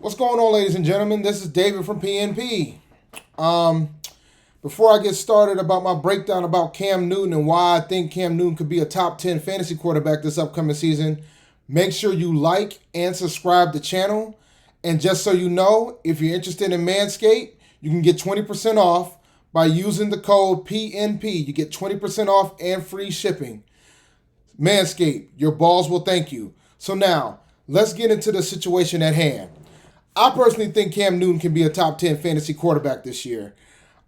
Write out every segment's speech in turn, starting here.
What's going on, ladies and gentlemen? This is David from PNP. Before I get started about my breakdown about Cam Newton and why I think Cam Newton could be a top 10 fantasy quarterback this upcoming season, make sure you like and subscribe to the channel. And just so you know, if you're interested in Manscaped, you can get 20% off by using the code PNP. You get 20% off and free shipping. Manscaped, your balls will thank you. So now, let's get into the situation at hand. I personally think Cam Newton can be a top 10 fantasy quarterback this year.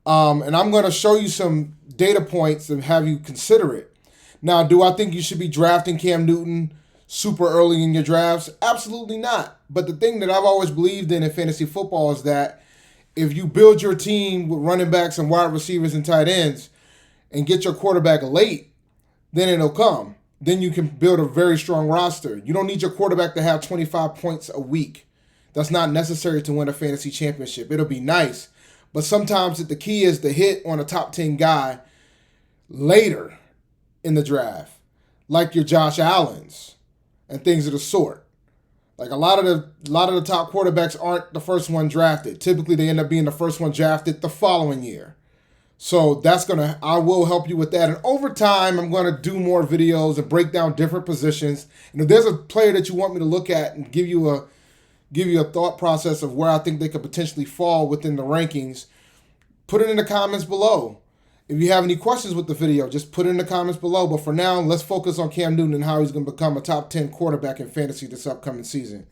And I'm going to show you some data points and have you consider it. Now, do I think you should be drafting Cam Newton super early in your drafts? Absolutely not. But the thing that I've always believed in fantasy football is that if you build your team with running backs and wide receivers and tight ends and get your quarterback late, then it'll come. Then you can build a very strong roster. You don't need your quarterback to have 25 points a week. That's not necessary to win a fantasy championship. It'll be nice. But sometimes the key is to hit on a top 10 guy later in the draft, like your Josh Allens and things of the sort. Like a lot of the top quarterbacks aren't the first one drafted. Typically, they end up being the first one drafted the following year. So I will help you with that. And over time, I'm going to do more videos and break down different positions. And if there's a player that you want me to look at and give you a thought process of where I think they could potentially fall within the rankings, put it in the comments below. If you have any questions with the video, just put it in the comments below. But for now, let's focus on Cam Newton and how he's going to become a top 10 quarterback in fantasy this upcoming season.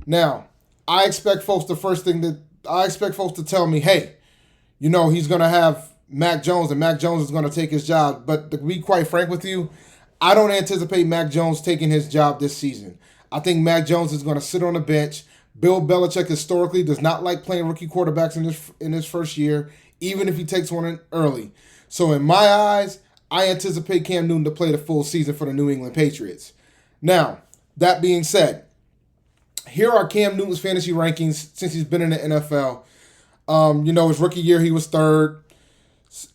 Now, I expect folks to tell me, hey, he's going to have Mac Jones and Mac Jones is going to take his job. But to be quite frank with you, I don't anticipate Mac Jones taking his job this season. I think Mac Jones is going to sit on the bench. Bill Belichick historically does not like playing rookie quarterbacks in his first year, even if he takes one in early. So in my eyes, I anticipate Cam Newton to play the full season for the New England Patriots. Now, that being said, here are Cam Newton's fantasy rankings since he's been in the NFL. His rookie year, he was third.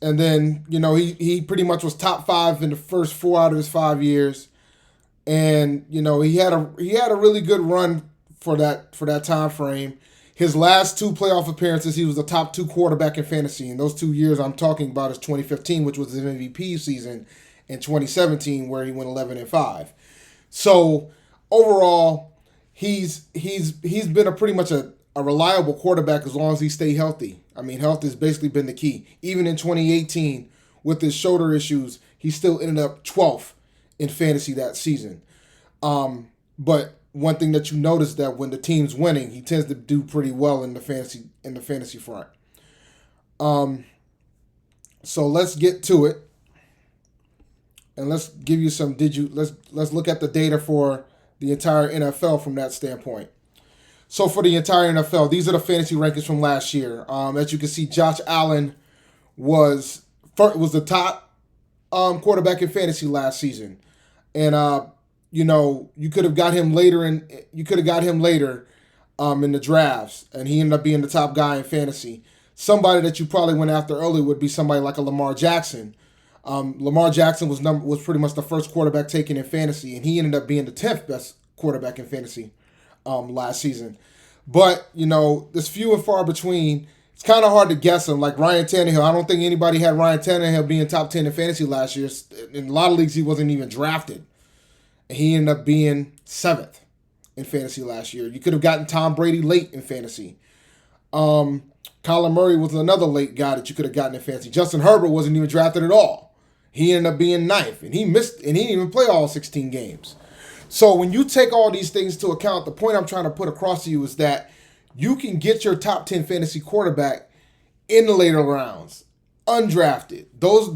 And then, he pretty much was top 5 in the first 4 out of his 5 years. And, he had a really good run for that time frame. His last 2 playoff appearances, he was the top 2 quarterback in fantasy. And those 2 years I'm talking about is 2015, which was his MVP season, and 2017, where he went 11-5. So overall, he's been a pretty much a reliable quarterback as long as he stay healthy. I mean, health has basically been the key. Even in 2018, with his shoulder issues, he still ended up 12th in fantasy that season. But one thing that you notice that when the team's winning, he tends to do pretty well in the fantasy front. So let's get to it. And let's give you let's look at the data for the entire NFL from that standpoint. So for the entire NFL, these are the fantasy rankings from last year. As you can see, Josh Allen was the top quarterback in fantasy last season. And you could have got him later in the drafts, and he ended up being the top guy in fantasy. Somebody that you probably went after early would be somebody like a Lamar Jackson. Lamar Jackson was pretty much the first quarterback taken in fantasy, and he ended up being the 10th best quarterback in fantasy last season. But it's few and far between. It's kind of hard to guess him. Like Ryan Tannehill, I don't think anybody had Ryan Tannehill being top 10 in fantasy last year. In a lot of leagues, he wasn't even drafted. He ended up being 7th in fantasy last year. You could have gotten Tom Brady late in fantasy. Kyler Murray was another late guy that you could have gotten in fantasy. Justin Herbert wasn't even drafted at all. He ended up being 9th, and he didn't even play all 16 games. So when you take all these things into account, the point I'm trying to put across to you is that you can get your top 10 fantasy quarterback in the later rounds, undrafted.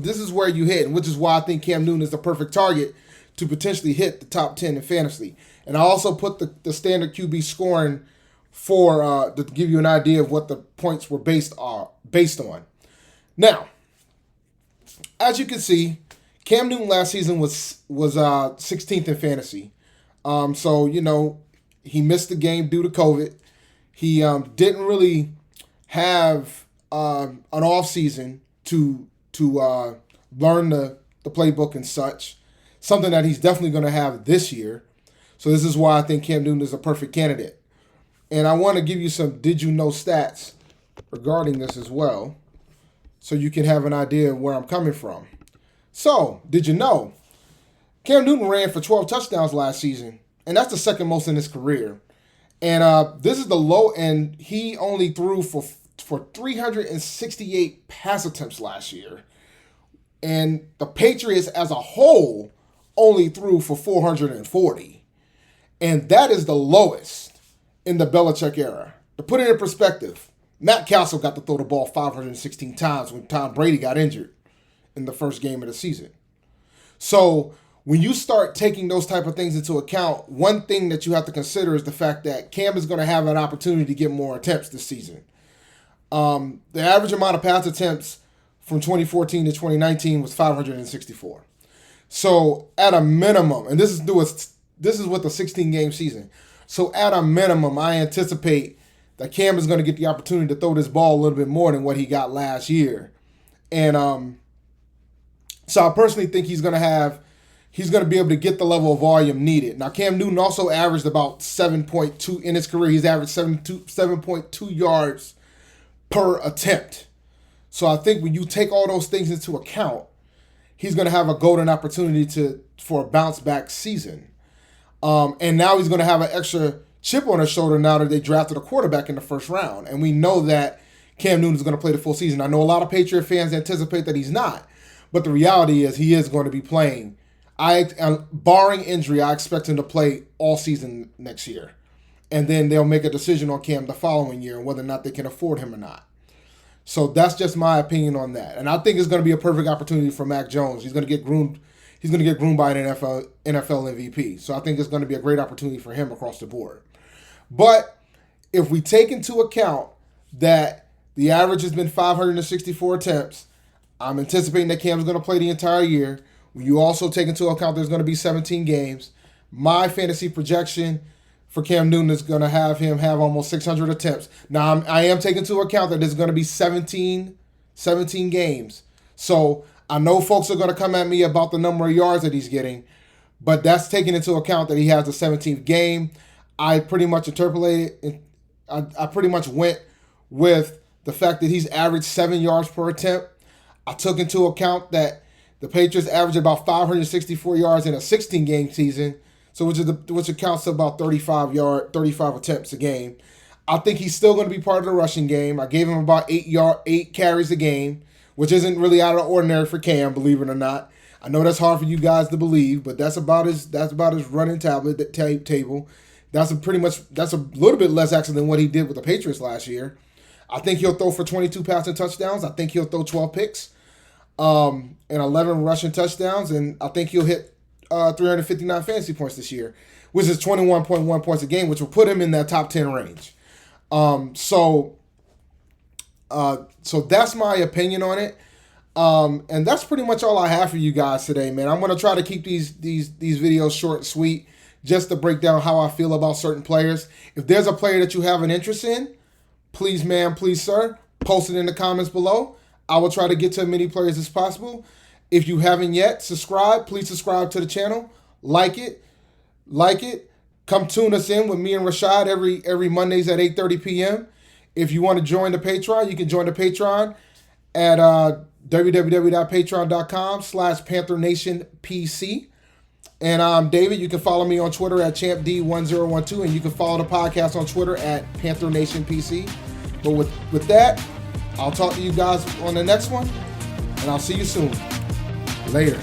This is where you hit, which is why I think Cam Newton is the perfect target to potentially hit the top 10 in fantasy. And I also put the standard QB scoring for to give you an idea of what the points were based on. Now, as you can see, Cam Newton last season was 16th in fantasy. So he missed the game due to COVID. He didn't really have an off season to learn the playbook and such. Something that he's definitely going to have this year. So this is why I think Cam Newton is a perfect candidate. And I want to give you some did you know stats regarding this as well, so you can have an idea of where I'm coming from. So, did you know Cam Newton ran for 12 touchdowns last season, and that's the second most in his career. And this is the low, and he only threw for 368 pass attempts last year. And the Patriots as a whole only threw for 440. And that is the lowest in the Belichick era. To put it in perspective, Matt Castle got to throw the ball 516 times when Tom Brady got injured in the first game of the season. So when you start taking those type of things into account, one thing that you have to consider is the fact that Cam is going to have an opportunity to get more attempts this season. The average amount of pass attempts from 2014 to 2019 was 564. So at a minimum, and this is with the 16-game season. So at a minimum, I anticipate that Cam is going to get the opportunity to throw this ball a little bit more than what he got last year. And so I personally think he's going to be able to get the level of volume needed. Now, Cam Newton also averaged about 7.2 in his career. He's averaged 7.2 yards per attempt. So I think when you take all those things into account, he's going to have a golden opportunity for a bounce back season. And now he's going to have an extra chip on his shoulder now that they drafted a quarterback in the first round. And we know that Cam Newton is going to play the full season. I know a lot of Patriot fans anticipate that he's not. But the reality is he is going to be playing. Barring injury, I expect him to play all season next year. And then they'll make a decision on Cam the following year and whether or not they can afford him or not. So that's just my opinion on that. And I think it's going to be a perfect opportunity for Mac Jones. He's going to get groomed. He's going to get groomed by an NFL MVP. So I think it's going to be a great opportunity for him across the board. But if we take into account that the average has been 564 attempts, I'm anticipating that Cam's going to play the entire year. When you also take into account there's going to be 17 games, my fantasy projection for Cam Newton is going to have him have almost 600 attempts. Now, I am taking into account that there's going to be 17 games. So I know folks are going to come at me about the number of yards that he's getting, but that's taking into account that he has the 17th game. I pretty much interpolated. I pretty much went with the fact that he's averaged 7 yards per attempt. I took into account that the Patriots average about 564 yards in a 16-game season, so which accounts to about 35 attempts a game. I think he's still going to be part of the rushing game. I gave him about 8 carries a game, which isn't really out of the ordinary for Cam, believe it or not. I know that's hard for you guys to believe, but that's about his running table. That's a little bit less actually than what he did with the Patriots last year. I think he'll throw for 22 passing touchdowns. I think he'll throw 12 picks. And 11 rushing touchdowns, and I think he'll hit 359 fantasy points this year, which is 21.1 points a game, which will put him in that top 10 range. So that's my opinion on it. And that's pretty much all I have for you guys today, man. I'm gonna try to keep these videos short and sweet, just to break down how I feel about certain players. If there's a player that you have an interest in, please, ma'am, please, sir, post it in the comments below. I will try to get to as many players as possible. If you haven't yet, subscribe. Please subscribe to the channel. Like it. Come tune us in with me and Rashad every Mondays at 8:30 p.m. If you want to join the Patreon, you can join the Patreon at www.patreon.com/PantherNationPC. And I'm David. You can follow me on Twitter at ChampD1012, and you can follow the podcast on Twitter at PantherNationPC. But with that, I'll talk to you guys on the next one, and I'll see you soon. Later.